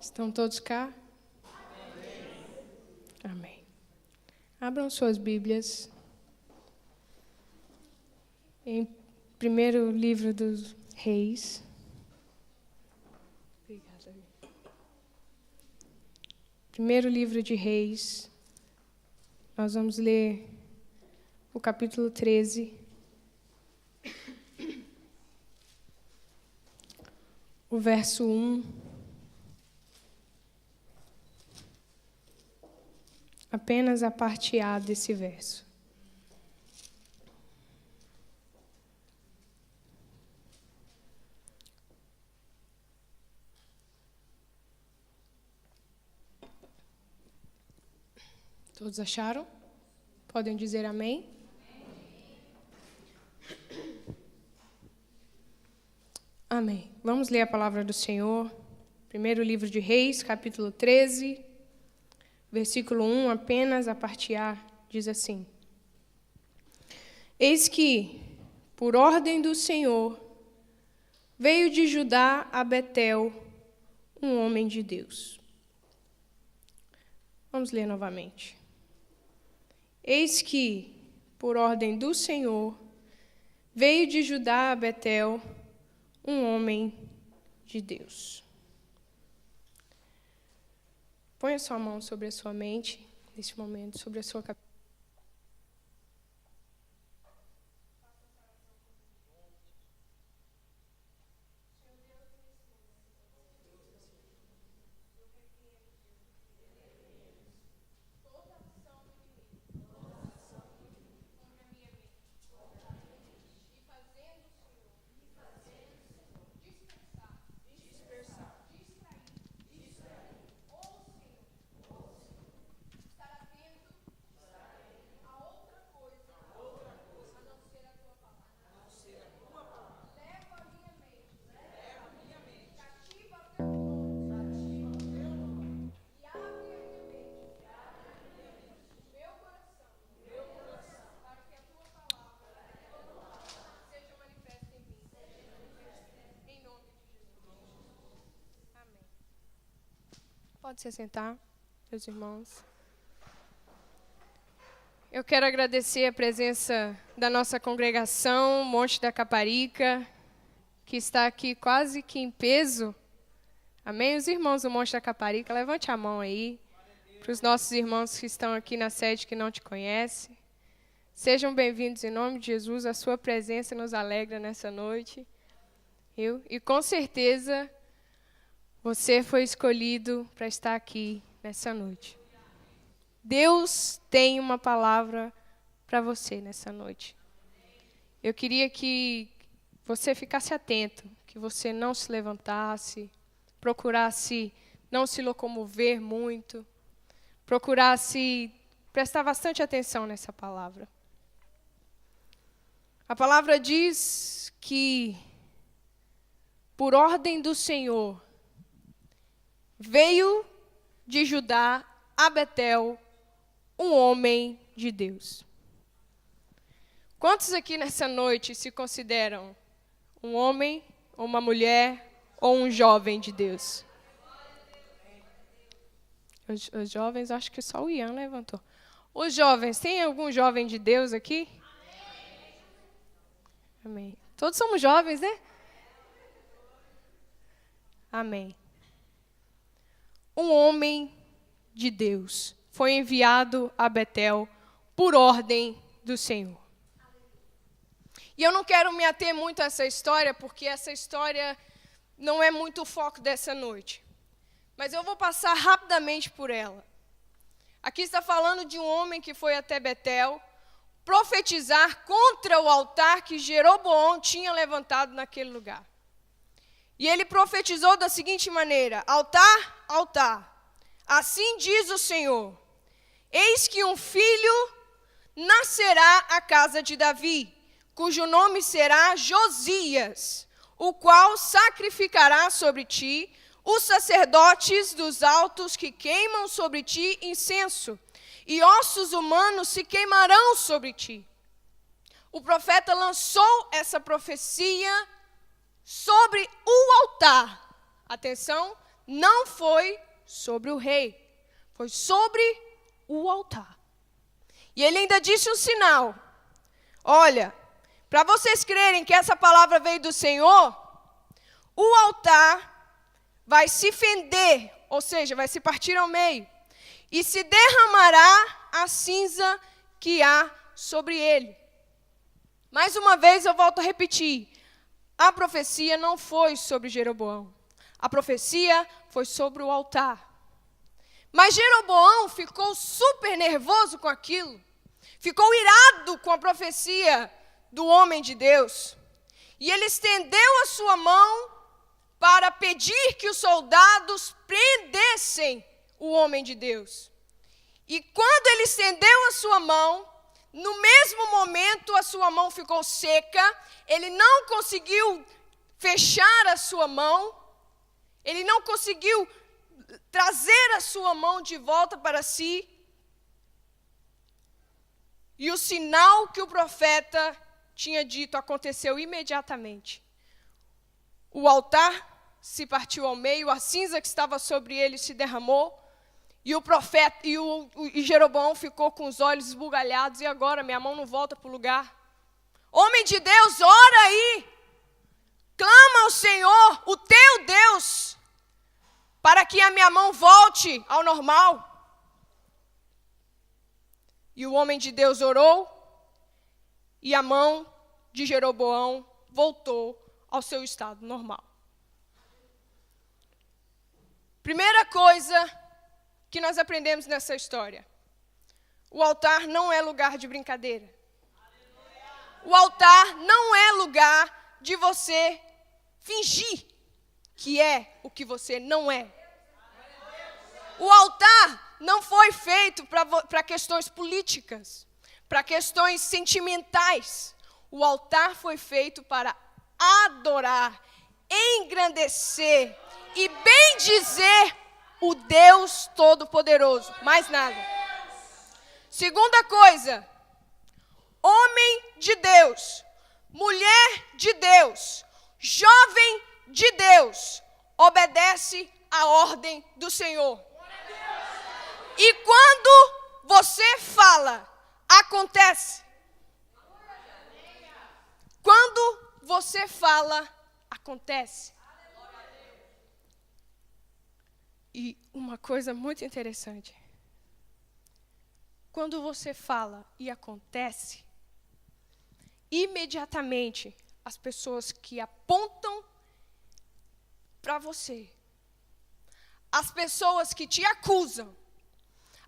Estão todos cá? Amém. Abram suas Bíblias. Em primeiro livro dos Reis. Primeiro livro de Reis. Nós vamos ler o capítulo 13. O verso 1. Apenas a parte A desse verso. Todos acharam? Podem dizer amém? Amém. Vamos ler a palavra do Senhor. Primeiro livro de Reis, capítulo 13. Versículo 1, apenas a parte A, diz assim: Eis que, por ordem do Senhor, veio de Judá a Betel um homem de Deus. Vamos ler novamente. Eis que, por ordem do Senhor, veio de Judá a Betel um homem de Deus. Põe a sua mão sobre a sua mente, neste momento, sobre a sua cabeça. Pode se sentar, meus irmãos. Eu quero agradecer a presença da nossa congregação, Monte da Caparica, que está aqui quase que em peso. Amém? Os irmãos do Monte da Caparica, levante a mão aí, para os nossos irmãos que estão aqui na sede que não te conhecem. Sejam bem-vindos em nome de Jesus, a sua presença nos alegra nessa noite. E com certeza você foi escolhido para estar aqui nessa noite. Deus tem uma palavra para você nessa noite. Eu queria que você ficasse atento, que você não se levantasse, procurasse não se locomover muito, procurasse prestar bastante atenção nessa palavra. A palavra diz que, por ordem do Senhor, veio de Judá a Betel um homem de Deus. Quantos aqui nessa noite se consideram um homem, ou uma mulher, ou um jovem de Deus? Os jovens, acho que só o Ian levantou. Os jovens, tem algum jovem de Deus aqui? Amém. Todos somos jovens, né? Amém. Um homem de Deus foi enviado a Betel por ordem do Senhor. E eu não quero me ater muito a essa história, porque essa história não é muito o foco dessa noite. Mas eu vou passar rapidamente por ela. Aqui está falando de um homem que foi até Betel profetizar contra o altar que Jeroboão tinha levantado naquele lugar. E ele profetizou da seguinte maneira: altar, altar, assim diz o Senhor, eis que um filho nascerá à casa de Davi, cujo nome será Josias, o qual sacrificará sobre ti os sacerdotes dos altos que queimam sobre ti incenso, e ossos humanos se queimarão sobre ti. O profeta lançou essa profecia sobre o altar, atenção, não foi sobre o rei, foi sobre o altar. E ele ainda disse um sinal. Olha, para vocês crerem que essa palavra veio do Senhor, o altar vai se fender, ou seja, vai se partir ao meio, e se derramará a cinza que há sobre ele. Mais uma vez eu volto a repetir, a profecia não foi sobre Jeroboão, a profecia foi sobre o altar. Mas Jeroboão ficou super nervoso com aquilo, ficou irado com a profecia do homem de Deus, e ele estendeu a sua mão para pedir que os soldados prendessem o homem de Deus. E quando ele estendeu a sua mão, no mesmo momento a sua mão ficou seca, ele não conseguiu fechar a sua mão, ele não conseguiu trazer a sua mão de volta para si. E o sinal que o profeta tinha dito aconteceu imediatamente. O altar se partiu ao meio, a cinza que estava sobre ele se derramou, e o profeta e Jeroboão ficou com os olhos esbugalhados. E agora minha mão não volta para o lugar. Homem de Deus, ora aí, clama ao Senhor, o teu Deus, para que a minha mão volte ao normal. E o homem de Deus orou, e a mão de Jeroboão voltou ao seu estado normal. Primeira coisa que nós aprendemos nessa história: o altar não é lugar de brincadeira. O altar não é lugar de você fingir que é o que você não é. O altar não foi feito para questões políticas, para questões sentimentais. O altar foi feito para adorar, engrandecer e bendizer o Deus Todo-Poderoso. Mais nada. Segunda coisa, homem de Deus, mulher de Deus, jovem de Deus, obedece à ordem do Senhor. E quando você fala, acontece. Quando você fala, acontece. E uma coisa muito interessante. Quando você fala e acontece, imediatamente as pessoas que apontam para você, as pessoas que te acusam,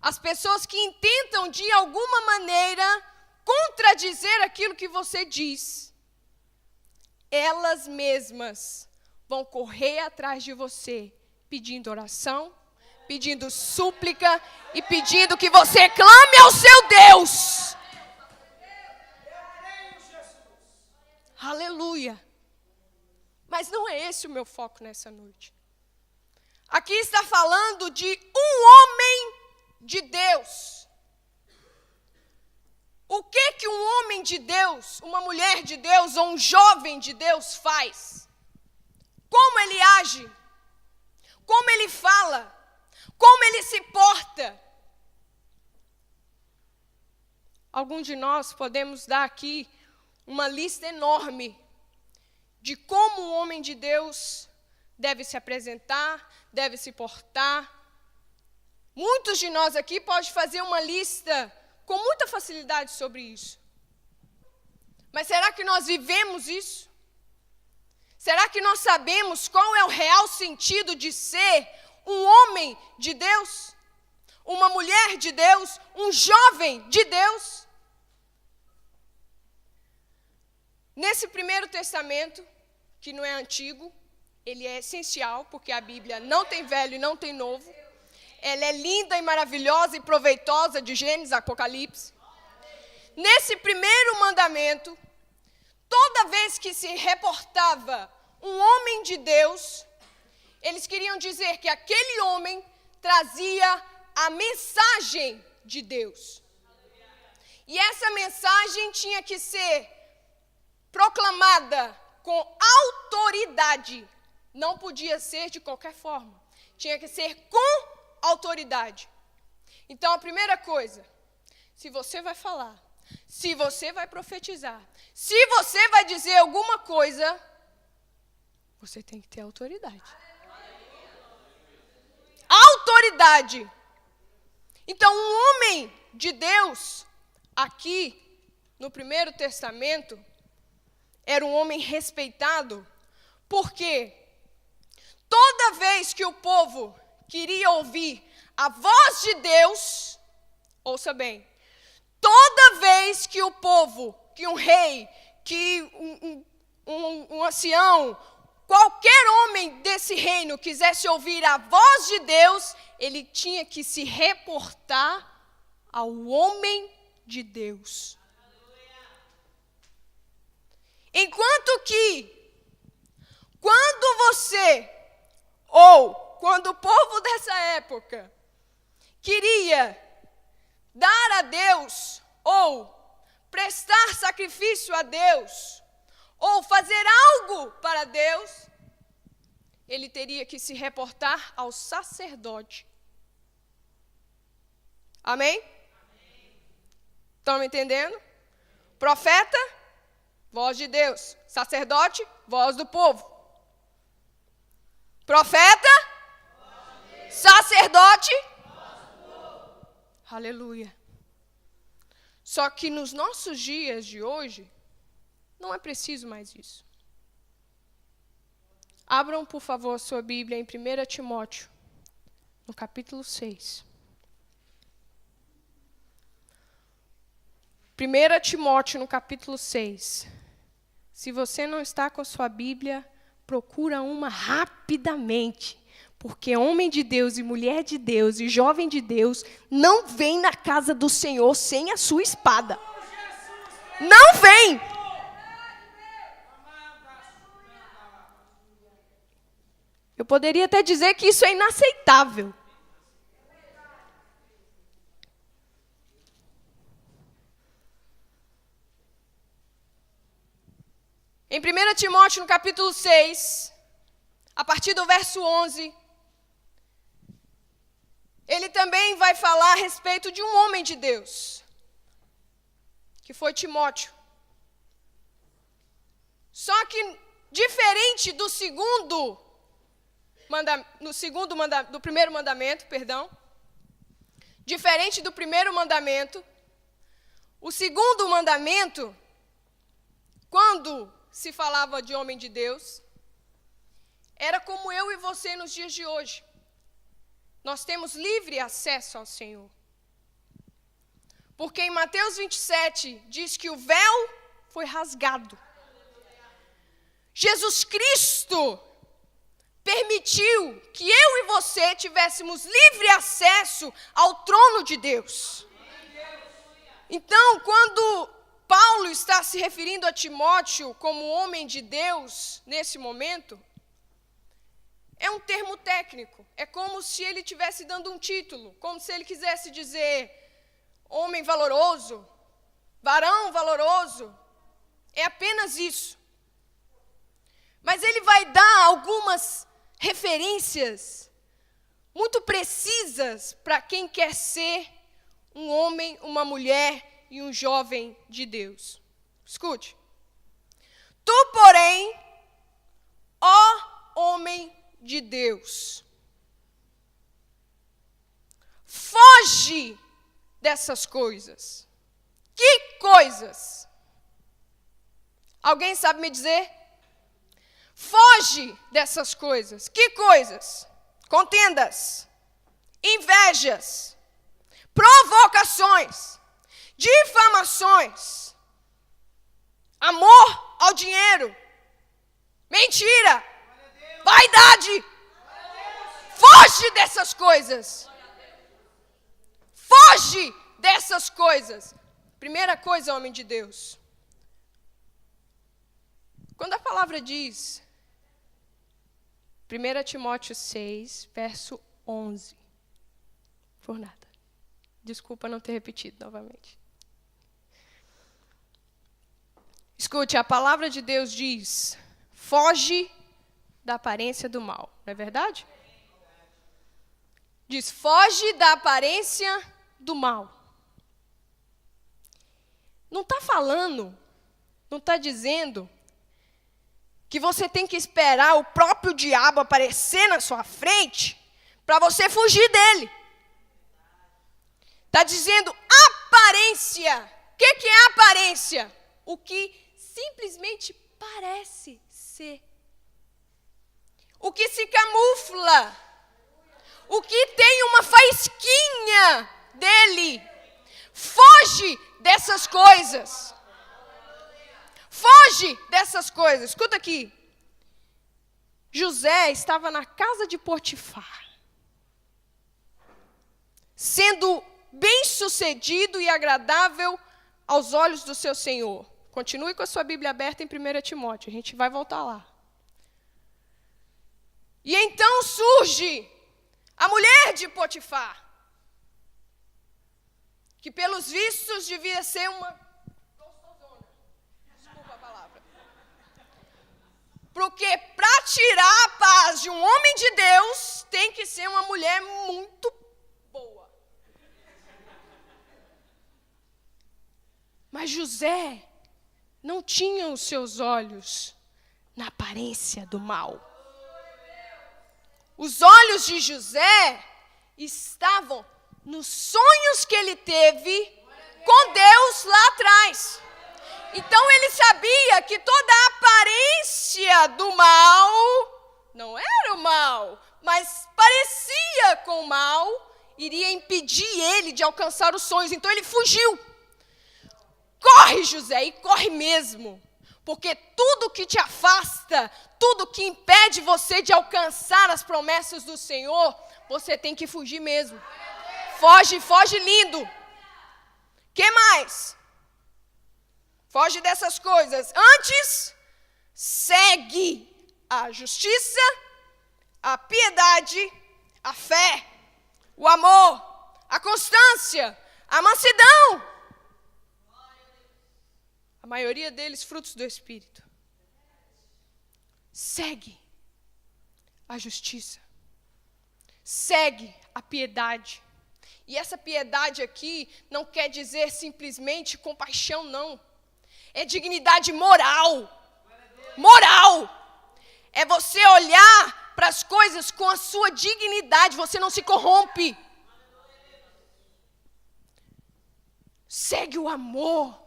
as pessoas que intentam de alguma maneira contradizer aquilo que você diz, elas mesmas vão correr atrás de você, pedindo oração, pedindo súplica e pedindo que você clame ao seu Deus. Aleluia. Mas não é esse o meu foco nessa noite. Aqui está falando de um homem de Deus. O que um homem de Deus, uma mulher de Deus ou um jovem de Deus faz? Como ele age? Como ele fala? Como ele se porta? Alguns de nós podemos dar aqui uma lista enorme de como um homem de Deus deve se apresentar, deve se portar. Muitos de nós aqui podem fazer uma lista com muita facilidade sobre isso. Mas será que nós vivemos isso? Será que nós sabemos qual é o real sentido de ser um homem de Deus? Uma mulher de Deus? Um jovem de Deus? Nesse Primeiro Testamento, que não é antigo, ele é essencial, porque a Bíblia não tem velho e não tem novo. Ela é linda e maravilhosa e proveitosa, de Gênesis a Apocalipse. Nesse primeiro mandamento, toda vez que se reportava um homem de Deus, eles queriam dizer que aquele homem trazia a mensagem de Deus. E essa mensagem tinha que ser proclamada com autoridade. Não podia ser de qualquer forma. tinha que ser com autoridade. Então, a primeira coisa, se você vai falar, se você vai profetizar, se você vai dizer alguma coisa, você tem que ter autoridade. Autoridade. Então, um homem de Deus, aqui no Primeiro Testamento, era um homem respeitado, porque toda vez que o povo queria ouvir a voz de Deus, ouça bem, toda vez que o povo, que um rei, que um ancião, qualquer homem desse reino quisesse ouvir a voz de Deus, ele tinha que se reportar ao homem de Deus. Enquanto que, quando você, ou quando o povo dessa época, queria dar a Deus, ou prestar sacrifício a Deus, ou fazer algo para Deus, ele teria que se reportar ao sacerdote. Amém? Estão me entendendo? Profeta, voz de Deus. Sacerdote, voz do povo. Profeta, sacerdote, aleluia. Só que nos nossos dias de hoje, não é preciso mais isso. Abram, por favor, a sua Bíblia em 1 Timóteo, no capítulo 6. 1 Timóteo, no capítulo 6. Se você não está com a sua Bíblia, procura uma rapidamente. Porque homem de Deus e mulher de Deus e jovem de Deus não vem na casa do Senhor sem a sua espada. Não vem! Eu poderia até dizer que isso é inaceitável. Em 1 Timóteo, no capítulo 6, a partir do verso 11, ele também vai falar a respeito de um homem de Deus, que foi Timóteo. Só que, diferente do primeiro mandamento, diferente do primeiro mandamento, o segundo mandamento, quando se falava de homem de Deus, era como eu e você nos dias de hoje. Nós temos livre acesso ao Senhor. Porque em Mateus 27 diz que o véu foi rasgado. Jesus Cristo permitiu que eu e você tivéssemos livre acesso ao trono de Deus. Então, quando Paulo está se referindo a Timóteo como homem de Deus, nesse momento, é um termo técnico. É como se ele estivesse dando um título, como se ele quisesse dizer homem valoroso, varão valoroso. É apenas isso. Mas ele vai dar algumas referências muito precisas para quem quer ser um homem, uma mulher e um jovem de Deus. Escute. Tu, porém, ó homem de Deus, foge dessas coisas. Que coisas? Alguém sabe me dizer? Foge dessas coisas. Que coisas? Contendas, invejas, provocações, difamações, amor ao dinheiro, mentira, vaidade. Foge dessas coisas. Foge dessas coisas. Primeira coisa, homem de Deus. Quando a palavra diz, 1 Timóteo 6, verso 11. Por nada. Desculpa não ter repetido novamente. Escute, a palavra de Deus diz, foge da aparência do mal. Não é verdade? Diz, foge da aparência do mal. Não está falando, não está dizendo que você tem que esperar o próprio diabo aparecer na sua frente para você fugir dele. Está dizendo aparência. O que é aparência? O que simplesmente parece ser. O que se camufla. O que tem uma faísquinha dele. Foge dessas coisas. Foge dessas coisas. Escuta aqui. José estava na casa de Potifar, sendo bem-sucedido e agradável aos olhos do seu senhor. Continue com a sua Bíblia aberta em 1 Timóteo. A gente vai voltar lá. E então surge a mulher de Potifar, que pelos vistos devia ser uma gostosona. Desculpa a palavra. Porque para tirar a paz de um homem de Deus, tem que ser uma mulher muito boa. Mas José não tinha os seus olhos na aparência do mal. Os olhos de José estavam nos sonhos que ele teve com Deus lá atrás. Então ele sabia que toda a aparência do mal não era o mal, mas parecia com o mal, iria impedir ele de alcançar os sonhos. Então ele fugiu. Corre, José, e corre mesmo. Porque tudo que te afasta, tudo que impede você de alcançar as promessas do Senhor, você tem que fugir mesmo. Foge, foge lindo. Que mais? Foge dessas coisas. Antes, segue a justiça, a piedade, a fé, o amor, a constância, a mansidão. A maioria deles frutos do Espírito. Segue a justiça. Segue a piedade. E essa piedade aqui não quer dizer simplesmente compaixão, não. É dignidade moral. Moral. É você olhar para as coisas com a sua dignidade. Você não se corrompe. Segue o amor.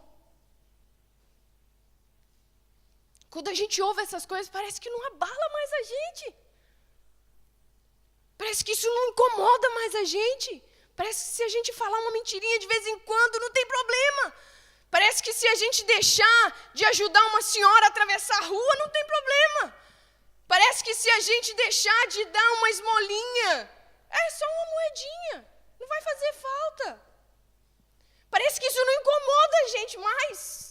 Quando a gente ouve essas coisas, parece que não abala mais a gente. Parece que isso não incomoda mais a gente. Parece que se a gente falar uma mentirinha de vez em quando, não tem problema. Parece que se a gente deixar de ajudar uma senhora a atravessar a rua, não tem problema. Parece que se a gente deixar de dar uma esmolinha, é só uma moedinha. Não vai fazer falta. Parece que isso não incomoda a gente mais.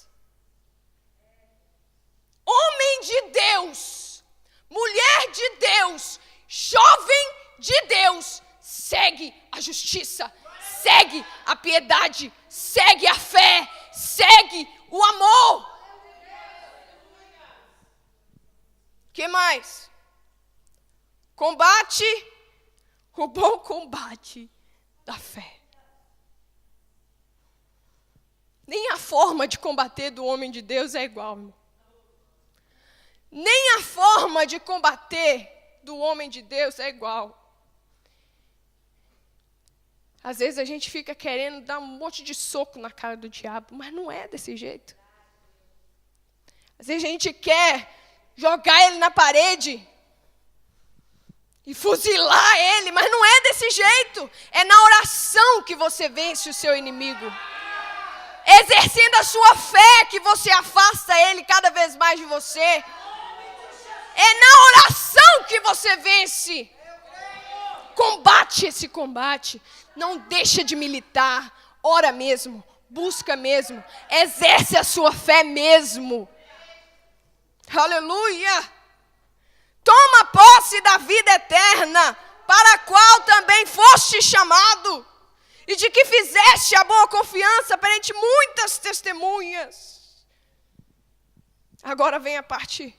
Homem de Deus, mulher de Deus, jovem de Deus, segue a justiça, segue a piedade, segue a fé, segue o amor. Que mais? Combate o bom combate da fé. Nem a forma de combater do homem de Deus é igual, irmão. Nem a forma de combater do homem de Deus é igual. Às vezes a gente fica querendo dar um monte de soco na cara do diabo, mas não é desse jeito. Às vezes a gente quer jogar ele na parede e fuzilar ele, mas não é desse jeito. É na oração que você vence o seu inimigo. Exercendo a sua fé que você afasta ele cada vez mais de você. É na oração que você vence. Combate esse combate. Não deixa de militar. Ora mesmo. Busca mesmo. Exerce a sua fé mesmo. Aleluia. Toma posse da vida eterna, para a qual também foste chamado, e de que fizeste a boa confiança perante muitas testemunhas. Agora vem a parte